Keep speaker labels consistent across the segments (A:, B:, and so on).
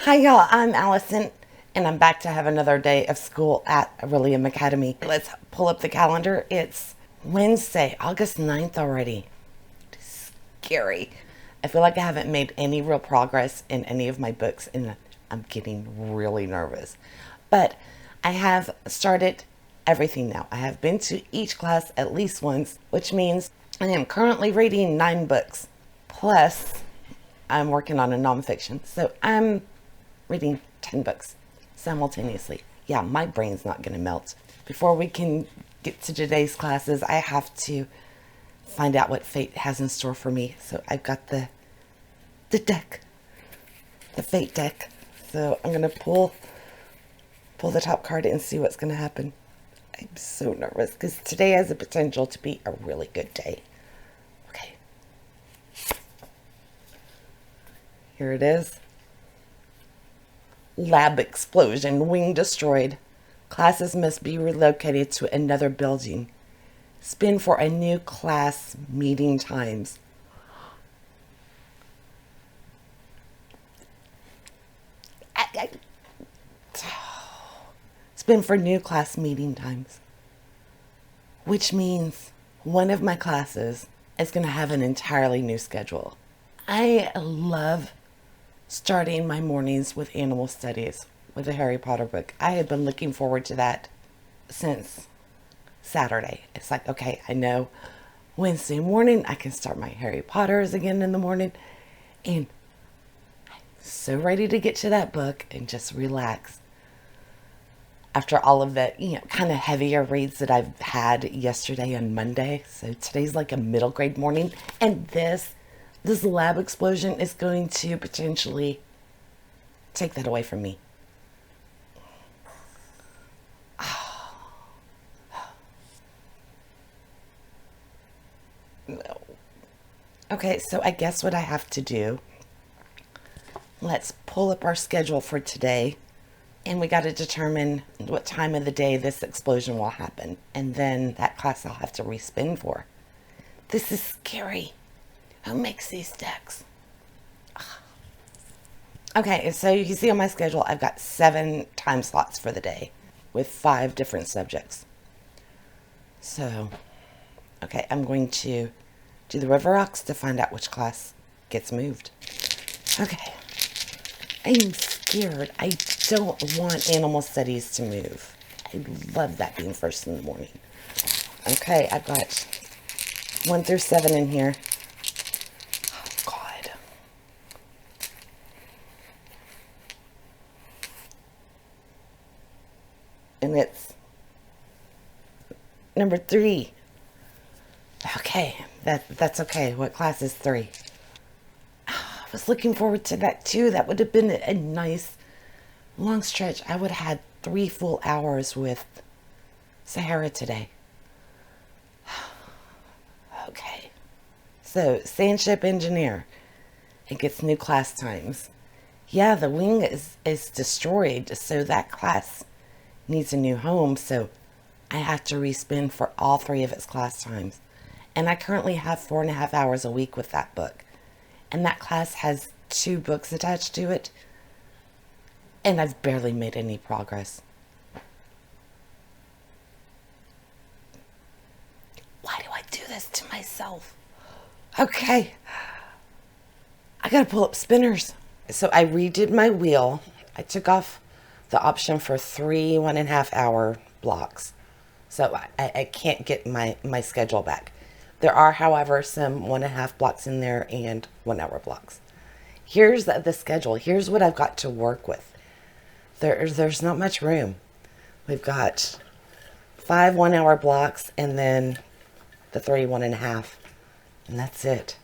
A: Hi y'all, I'm Allison and I'm back to have another day of school at Orilium Academy. Let's pull up the calendar. It's Wednesday, August 9th already. Scary. I feel like I haven't made any real progress in any of my books and I'm getting really nervous. But I have started everything now. I have been to each class at least once, which means I am currently reading 9 books. Plus, I'm working on a nonfiction. So I'm reading 10 books simultaneously. Yeah, my brain's not going to melt. Before we can get to today's classes, I have to find out what fate has in store for me. So I've got the deck, the fate deck. So I'm going to pull the top card and see what's going to happen. I'm so nervous because today has the potential to be a really good day. Okay. Here it is. Lab explosion, wing destroyed. Classes must be relocated to another building. Spin for a new class meeting times. Spin for new class meeting times. Which means one of my classes is going to have an entirely new schedule. I love starting my mornings with animal studies with a Harry Potter book. I had been looking forward to that since Saturday. It's like, okay, I know Wednesday morning I can start my Harry Potters again in the morning. And I'm so ready to get to that book and just relax. After all of the, kind of heavier reads that I've had yesterday and Monday. So today's like a middle grade morning. And this lab explosion is going to potentially take that away from me. No. Okay, so I guess what I have to do, let's pull up our schedule for today. And we got to determine what time of the day this explosion will happen. And then that class I'll have to respin for. This is scary. Who makes these decks? Okay, so you can see on my schedule, I've got 7 time slots for the day with 5 different subjects. So, okay, I'm going to do the River Rocks to find out which class gets moved. Okay, I'm scared. I don't want animal studies to move. I love that being first in the morning. Okay, I've got 1 through 7 in here. And it's number 3. Okay, that's okay. What class is 3? I was looking forward to that too. That would have been a nice long stretch. I would have had 3 full hours with Sahara today. Okay. So, Sandship Engineer. It gets new class times. Yeah, the wing is destroyed, so that class needs a new home, so I have to respin for all 3 of its class times. And I currently have 4.5 hours a week with that book. And that class has 2 books attached to it. And I've barely made any progress. Why do I do this to myself? Okay. I gotta pull up spinners. So I redid my wheel. I took off the option for 3 1.5 hour blocks. So I can't get my schedule back. There are, however, some 1.5 blocks in there and 1 hour blocks. Here's the schedule. Here's what I've got to work with. There's not much room. We've got 5 1 hour blocks and then the 3 1.5. And that's it.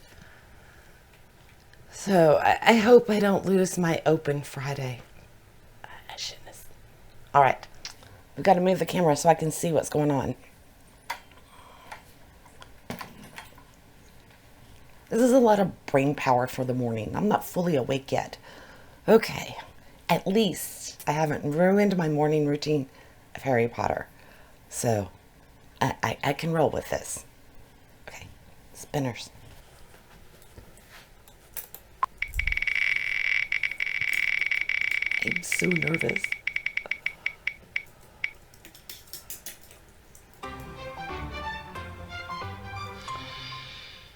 A: So I hope I don't lose my open Friday. I shouldn't have. All right. We've got to move the camera so I can see what's going on. This is a lot of brain power for the morning. I'm not fully awake yet. Okay. At least I haven't ruined my morning routine of Harry Potter. So I can roll with this. Okay. Spinners. I'm so nervous.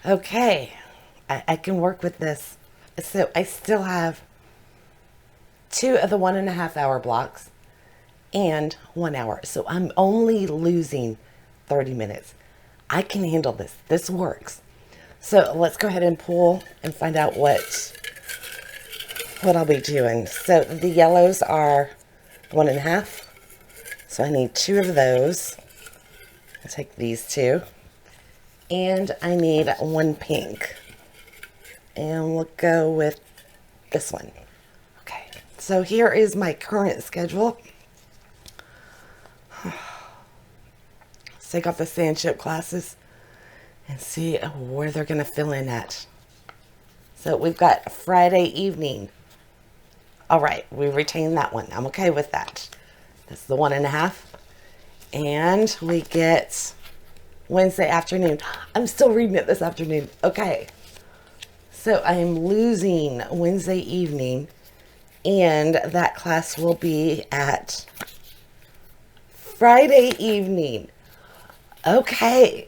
A: Okay, I can work with this. So I still have 2 of the 1.5 hour blocks and 1 hour. So I'm only losing 30 minutes. I can handle this. This works. So let's go ahead and pull and find out what I'll be doing. So the yellows are 1.5. So I need 2 of those. I'll take these 2. And I need 1 pink. And we'll go with this one. Okay, so here is my current schedule. Let's take off the sand chip classes and see where they're going to fill in at. So we've got Friday evening. All right, we retain that one. I'm okay with that. That's the 1.5. And we get Wednesday afternoon. I'm still reading it this afternoon. Okay. So I'm losing Wednesday evening, and that class will be at Friday evening. Okay.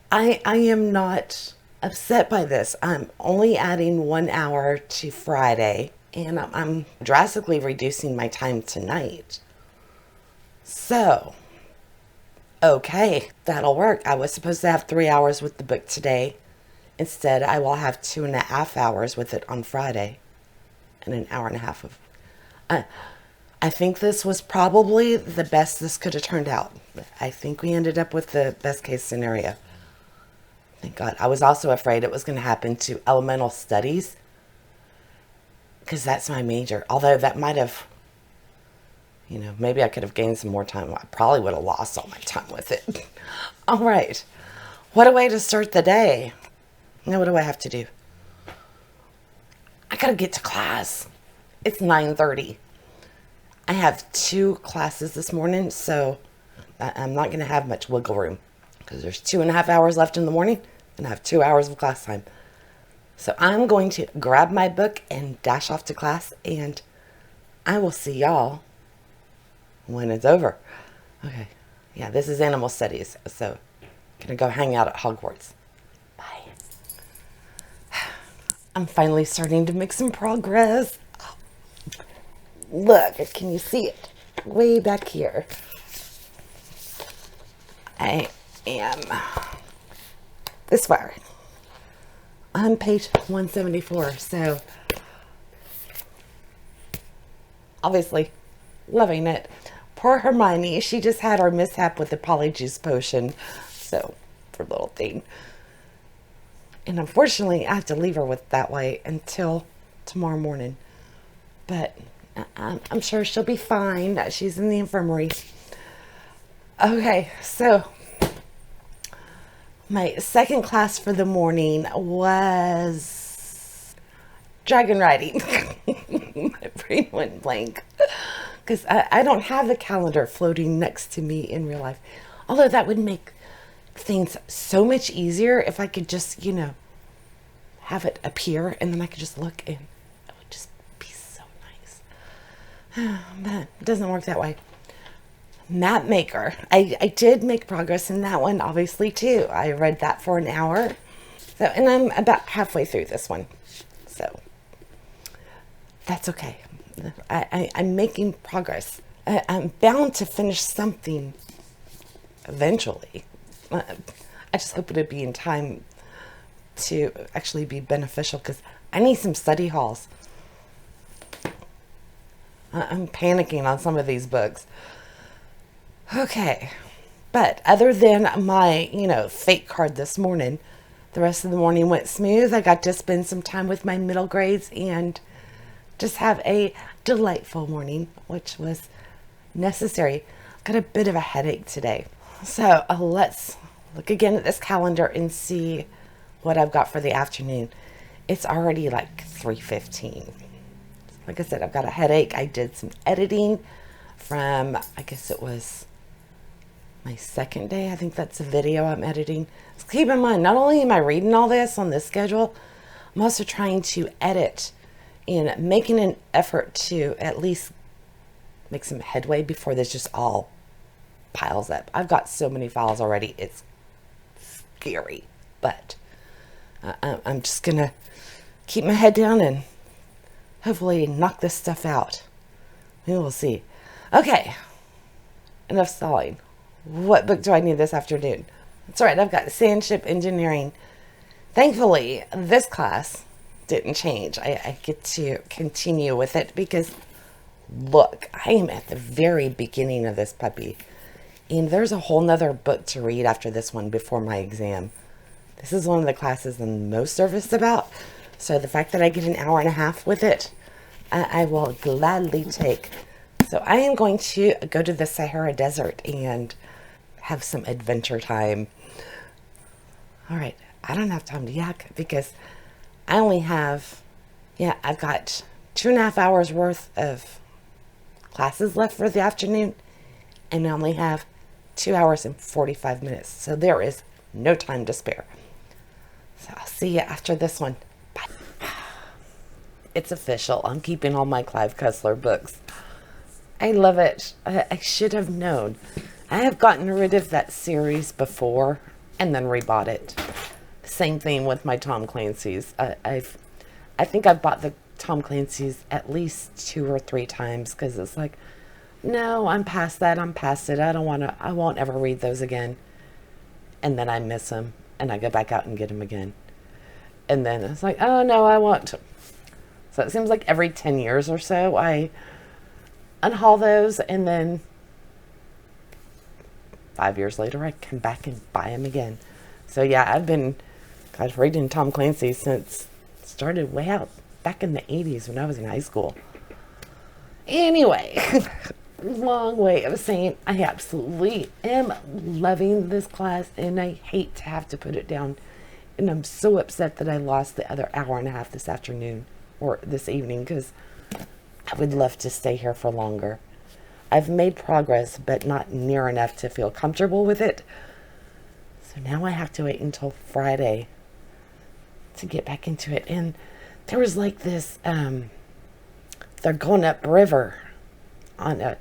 A: I am not upset by this. I'm only adding 1 hour to Friday, and I'm drastically reducing my time tonight. So, okay, that'll work. I was supposed to have 3 hours with the book today. Instead, I will have 2.5 hours with it on Friday and 1.5 hours of... I think this was probably the best this could have turned out. I think we ended up with the best case scenario. Thank God. I was also afraid it was going to happen to elemental studies, because that's my major. Although that might have, maybe I could have gained some more time. I probably would have lost all my time with it. All right. What a way to start the day. Now, what do I have to do? I got to get to class. It's 9:30. I have 2 classes this morning, so I'm not going to have much wiggle room, because there's 2.5 hours left in the morning, and I have 2 hours of class time. So I'm going to grab my book and dash off to class, and I will see y'all when it's over. Okay. Yeah, this is animal studies, so I'm going to go hang out at Hogwarts. Bye. I'm finally starting to make some progress. Look, can you see it? Way back here. I am this far. On page 174, so obviously loving it. Poor Hermione, she just had her mishap with the polyjuice potion, so poor little thing. And unfortunately, I have to leave her with that way until tomorrow morning. But I'm sure she'll be fine. She's in the infirmary. Okay, so my second class for the morning was dragon riding. My brain went blank, because I don't have the calendar floating next to me in real life. Although that would make things so much easier if I could just, have it appear, and then I could just look, and it would just be so nice. But it doesn't work that way. Map Maker. I did make progress in that one, obviously, too. I read that for an hour. So, and I'm about halfway through this one. So, that's okay. I'm making progress. I'm bound to finish something eventually. I just hope it'll be in time to actually be beneficial, because I need some study halls. I'm panicking on some of these books. Okay, but other than my, fate card this morning, the rest of the morning went smooth. I got to spend some time with my middle grades and just have a delightful morning, which was necessary. Got a bit of a headache today. So let's look again at this calendar and see what I've got for the afternoon. It's already like 3:15. Like I said, I've got a headache. I did some editing from, I guess it was my second day. I think that's a video I'm editing. So keep in mind, not only am I reading all this on this schedule, I'm also trying to edit and making an effort to at least make some headway before this just all piles up. I've got so many files already. It's scary, but I'm just going to keep my head down and hopefully knock this stuff out. We will see. Okay, enough stalling. What book do I need this afternoon? That's right, I've got Sandship Engineering. Thankfully, this class didn't change. I get to continue with it because, look, I am at the very beginning of this puppy. And there's a whole nother book to read after this one before my exam. This is one of the classes I'm most nervous about. So the fact that I get an hour and a half with it, I will gladly take. So I am going to go to the Sahara Desert and have some adventure time. All right, I don't have time to yak because I only have, I've got 2.5 hours worth of classes left for the afternoon, and I only have 2 hours and 45 minutes. So there is no time to spare. So I'll see you after this one. Bye. It's official. I'm keeping all my Clive Cussler books. I love it. I should have known. I have gotten rid of that series before and then rebought it. Same thing with my Tom Clancy's. I think I've bought the Tom Clancy's at least 2 or 3 times because it's like, no, I'm past that. I'm past it. I won't ever read those again. And then I miss them and I go back out and get them again. And then it's like, oh no, I want to. So it seems like every 10 years or so I unhaul those, and then 5 years later I come back and buy them again. So yeah, I've been reading Tom Clancy since it started way out back in the 80s when I was in high school. Anyway, long way of saying I absolutely am loving this class, and I hate to have to put it down. And I'm so upset that I lost the other hour and a half this afternoon or this evening because I would love to stay here for longer. I've made progress, but not near enough to feel comfortable with it. So now I have to wait until Friday to get back into it. And there was like this, they're going up river on a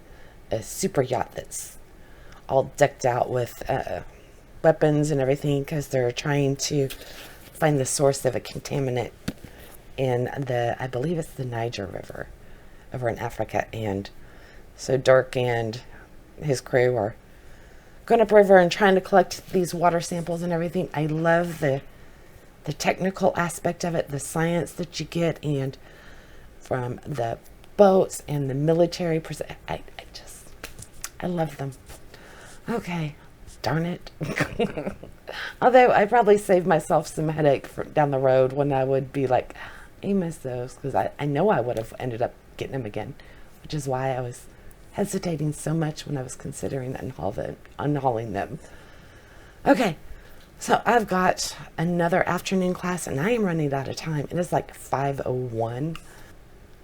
A: super yacht that's all decked out with weapons and everything because they're trying to find the source of a contaminant in I believe it's the Niger River over in Africa. And so Dirk and his crew are going upriver and trying to collect these water samples and everything. I love the technical aspect of it, the science that you get, and from the boats and the military. I love them. Okay, darn it. Although I probably saved myself some headache down the road when I would be like, I miss those, because I know I would have ended up getting them again, which is why I was hesitating so much when I was considering unhauling them. Okay, so I've got another afternoon class, and I am running out of time. It is like 5:01.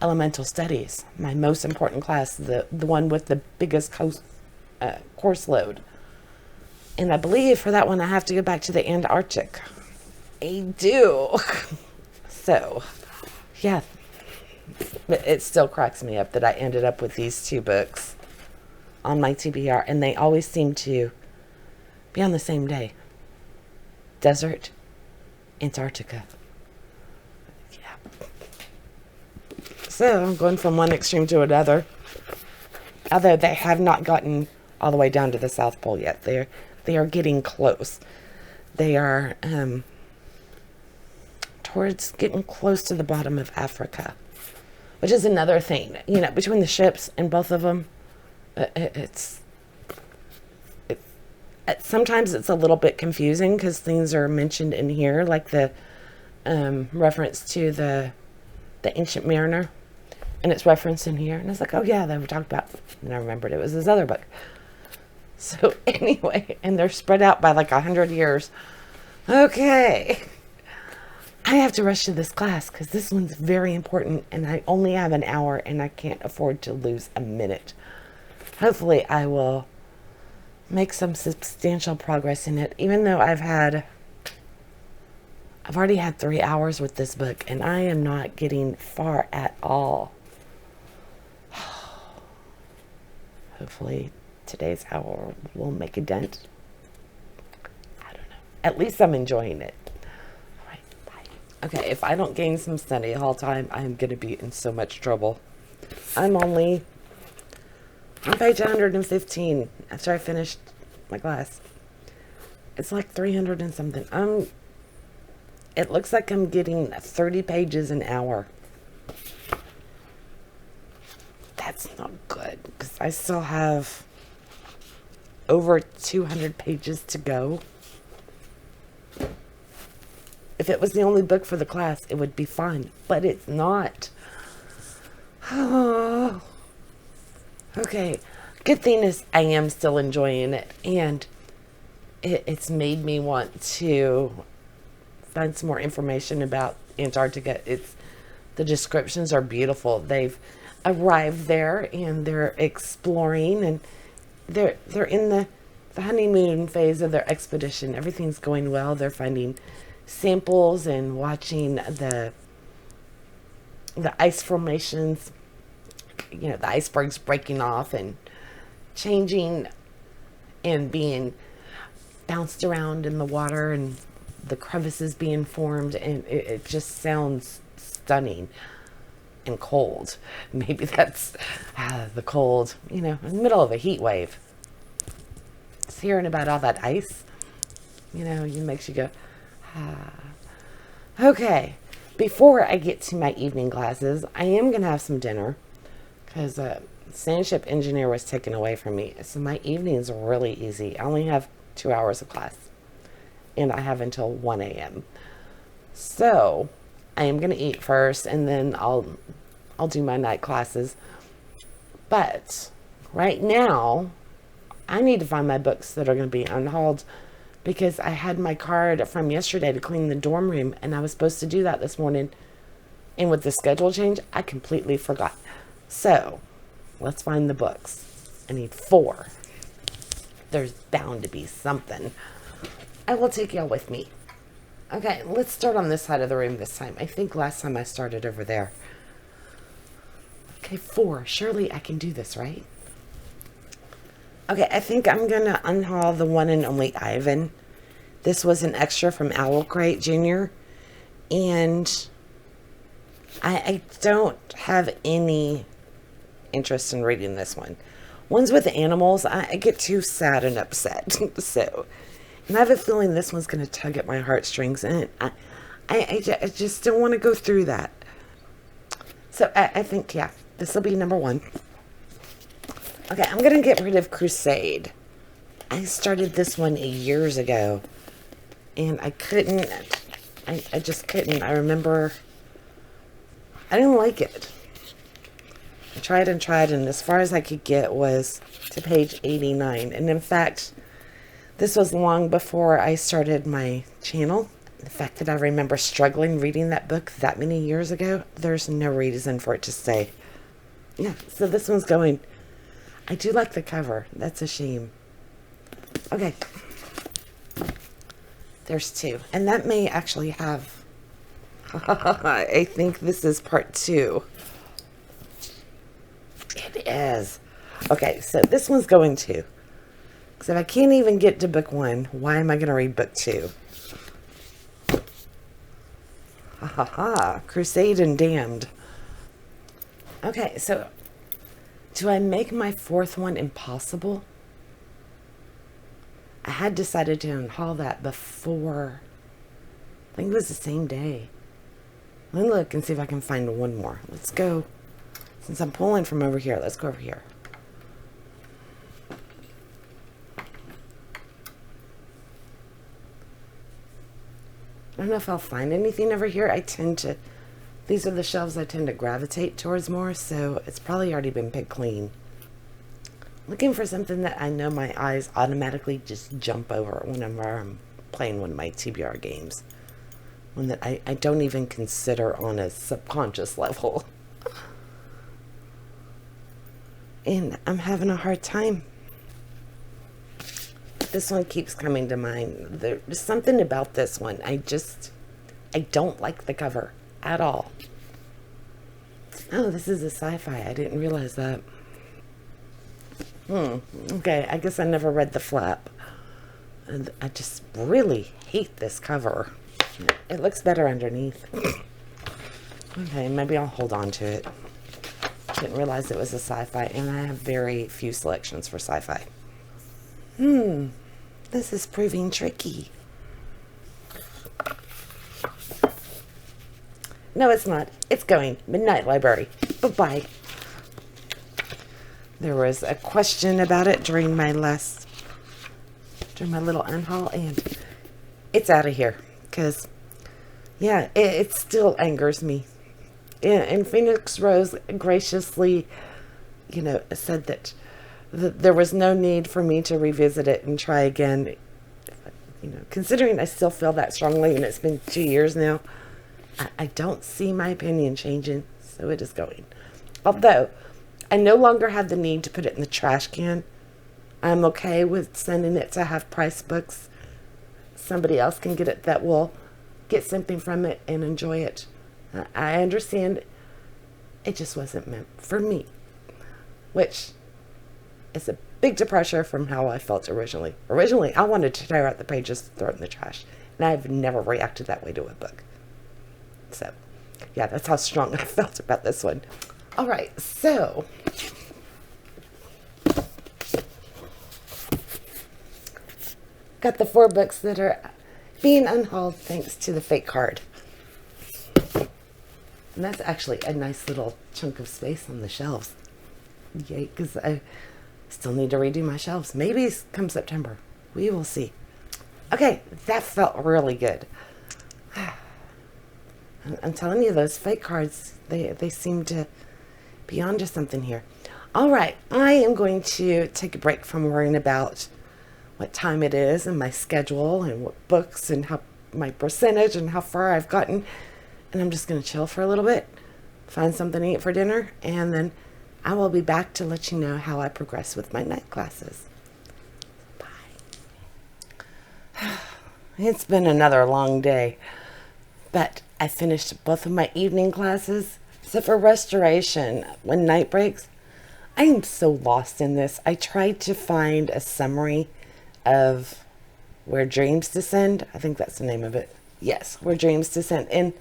A: Elemental Studies, my most important class, the one with the biggest course load. And I believe for that one I have to go back to the Antarctic. I do. So, yeah, it still cracks me up that I ended up with these 2 books on my TBR, and they always seem to be on the same day. Desert, Antarctica. Yeah. So I'm going from one extreme to another. Although they have not gotten all the way down to the South Pole yet. They are getting close. They are towards getting close to the bottom of Africa, which is another thing. You know, between the ships and both of them, sometimes it's a little bit confusing because things are mentioned in here, like the reference to the Ancient Mariner, and it's referenced in here, and it's like, oh yeah, they were talked about, and I remembered it was this other book. So anyway, and they're spread out by like 100 years. Okay, I have to rush to this class because this one's very important, and I only have an hour, and I can't afford to lose a minute. Hopefully I will make some substantial progress in it, even though I've had I've already had 3 hours with this book, and I am not getting far at all. Hopefully today's hour will make a dent. I don't know. At least I'm enjoying it. All right, bye. Okay, if I don't gain some study hall time, I'm going to be in so much trouble. I'm only on page 115 after I finished my class. It's like 300 and something. It looks like I'm getting 30 pages an hour. That's not good, because I still have over 200 pages to go. If it was the only book for the class, it would be fine, but it's not. Oh. Okay, good thing is I am still enjoying it, and it's made me want to find some more information about Antarctica. The descriptions are beautiful. They've arrived there and they're exploring, and they're in the honeymoon phase of their expedition. Everything's going well. They're finding samples and watching the ice formations, the icebergs breaking off and changing and being bounced around in the water, and the crevices being formed, and it just sounds stunning and cold. Maybe that's the cold, in the middle of a heat wave. Just hearing about all that ice, it makes you go, ah. Okay, before I get to my evening classes, I am going to have some dinner, because sand ship engineer was taken away from me. So my evenings are really easy. I only have 2 hours of class, and I have until 1 a.m. So I am going to eat first, and then I'll do my night classes. But right now, I need to find my books that are going to be unhauled, because I had my card from yesterday to clean the dorm room, and I was supposed to do that this morning. And with the schedule change, I completely forgot. So let's find the books. I need 4. There's bound to be something. I will take y'all with me. Okay, let's start on this side of the room this time. I think last time I started over there. Okay, 4. Surely I can do this, right? Okay, I think I'm going to unhaul the one and only Ivan. This was an extra from Owl Crate Jr. And I don't have any interest in reading this one. Ones with animals, I get too sad and upset. And I have a feeling this one's going to tug at my heartstrings, and I just don't want to go through that. So I think, yeah, this will be number 1. Okay, I'm going to get rid of Crusade. I started this one years ago, and I couldn't. I just couldn't. I remember I didn't like it. I tried and tried, and as far as I could get was to page 89. And in fact, this was long before I started my channel. The fact that I remember struggling reading that book that many years ago, there's no reason for it to stay. Yeah, so this one's going. I do like the cover. That's a shame. Okay. There's 2. And that may actually have... I think this is part 2. It is. Okay, so this one's going 2. Because if I can't even get to book 1, why am I going to read book 2? Ha ha ha. Crusade and Damned. Okay, so do I make my 4th one impossible? I had decided to unhaul that before. I think it was the same day. Let me look and see if I can find one more. Let's go. Since I'm pulling from over here, let's go over here. I don't know if I'll find anything over here. These are the shelves I tend to gravitate towards more, so it's probably already been picked clean. Looking for something that I know my eyes automatically just jump over whenever I'm playing one of my TBR games. One that I don't even consider on a subconscious level. And I'm having a hard time. This one keeps coming to mind. There's something about this one. I don't like the cover at all. Oh, this is a sci-fi. I didn't realize that. Okay, I guess I never read the flap. And I just really hate this cover. It looks better underneath. Okay, maybe I'll hold on to it. Didn't realize it was a sci-fi, and I have very few selections for sci-fi. This is proving tricky. No, it's not. It's going. Midnight Library. Bye-bye. There was a question about it during my little unhaul, and it's out of here. Because, yeah, it still angers me. And Phoenix Rose graciously, said that there was no need for me to revisit it and try again. Considering I still feel that strongly, and it's been 2 years now, I don't see my opinion changing, so it is going. Although, I no longer have the need to put it in the trash can. I'm okay with sending it to Half Price Books. Somebody else can get it that will get something from it and enjoy it. I understand it just wasn't meant for me, which is a big departure from how I felt originally. Originally, I wanted to tear out the pages and throw it in the trash, and I've never reacted that way to a book. So, yeah, that's how strong I felt about this one. All right, so got the 4 books that are being unhauled thanks to the fake card. And that's actually a nice little chunk of space on the shelves. Yay, because I still need to redo my shelves. Maybe come September. We will see. Okay, that felt really good. I'm telling you, those fake cards, they seem to be onto something here. All right, I am going to take a break from worrying about what time it is and my schedule and what books and how my percentage and how far I've gotten. And I'm just going to chill for a little bit, find something to eat for dinner, and then I will be back to let you know how I progress with my night classes. Bye. It's been another long day, but I finished both of my evening classes. So for restoration, when night breaks, I am so lost in this. I tried to find a summary of Where Dreams Descend. I think that's the name of it. Yes, Where Dreams Descend. And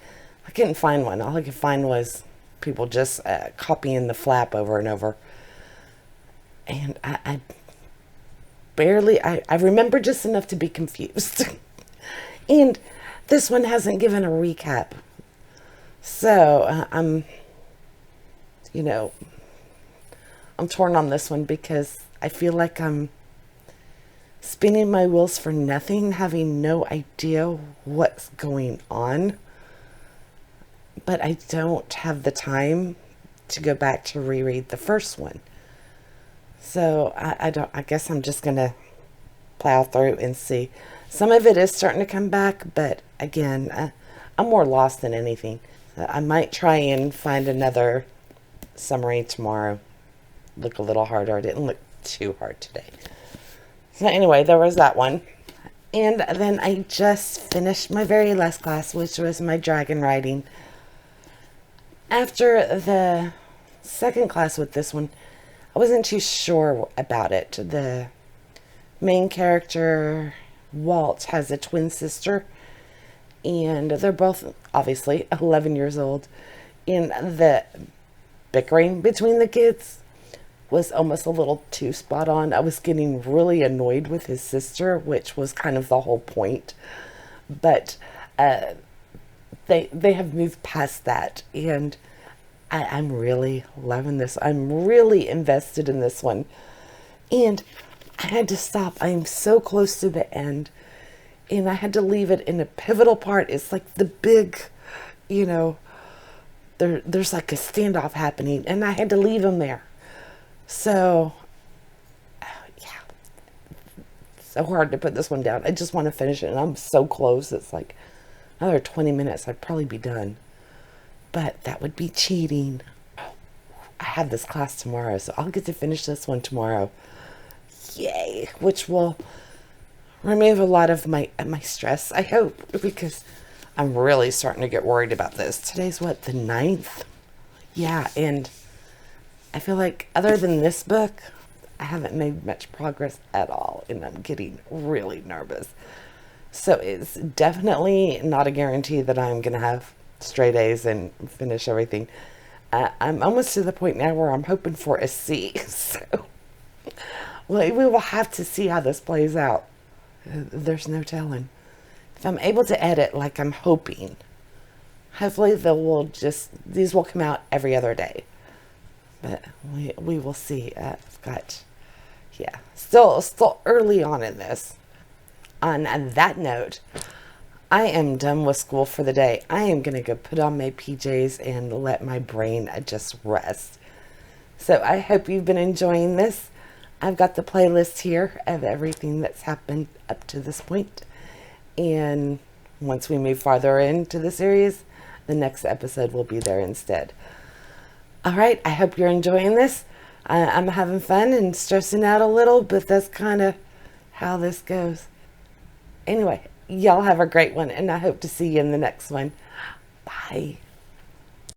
A: I couldn't find one. All I could find was people just copying the flap over and over. And I remember just enough to be confused. And this one hasn't given a recap. So I'm torn on this one because I feel like I'm spinning my wheels for nothing, having no idea what's going on. But I don't have the time to go back to reread the first one. So I guess I'm just going to plow through and see. Some of it is starting to come back, but again, I'm more lost than anything. I might try and find another summary tomorrow. Look a little harder. I didn't look too hard today. So anyway, there was that one. And then I just finished my very last class, which was my dragon riding. After the second class with this one, I wasn't too sure about it. The main character, Walt, has a twin sister, and they're both obviously 11 years old. And the bickering between the kids was almost a little too spot on. I was getting really annoyed with his sister, which was kind of the whole point. But they have moved past that, and I'm really loving this. I'm really invested in this one. And I had to stop. I am so close to the end, and I had to leave it in a pivotal part. It's like the big, there's like a standoff happening, and I had to leave him there. So, yeah, so hard to put this one down. I just want to finish it, and I'm so close. It's like another 20 minutes. I'd probably be done, but that would be cheating. I have this class tomorrow, so I'll get to finish this one tomorrow. Yay, which will remove a lot of my stress, I hope, because I'm really starting to get worried about this. Today's what, the 9th? Yeah, and I feel like other than this book, I haven't made much progress at all, and I'm getting really nervous. So it's definitely not a guarantee that I'm going to have straight A's and finish everything. I'm almost to the point now where I'm hoping for a C. So we will have to see how this plays out. There's no telling. If I'm able to edit like I'm hoping, hopefully these will come out every other day. But we will see. I've got, still early on in this. On that note, I am done with school for the day. I am going to go put on my PJs and let my brain just rest. So I hope you've been enjoying this. I've got the playlist here of everything that's happened up to this point. And once we move farther into the series, the next episode will be there instead. All right, I hope you're enjoying this. I'm having fun and stressing out a little, but that's kind of how this goes. Anyway, y'all have a great one, and I hope to see you in the next one. Bye.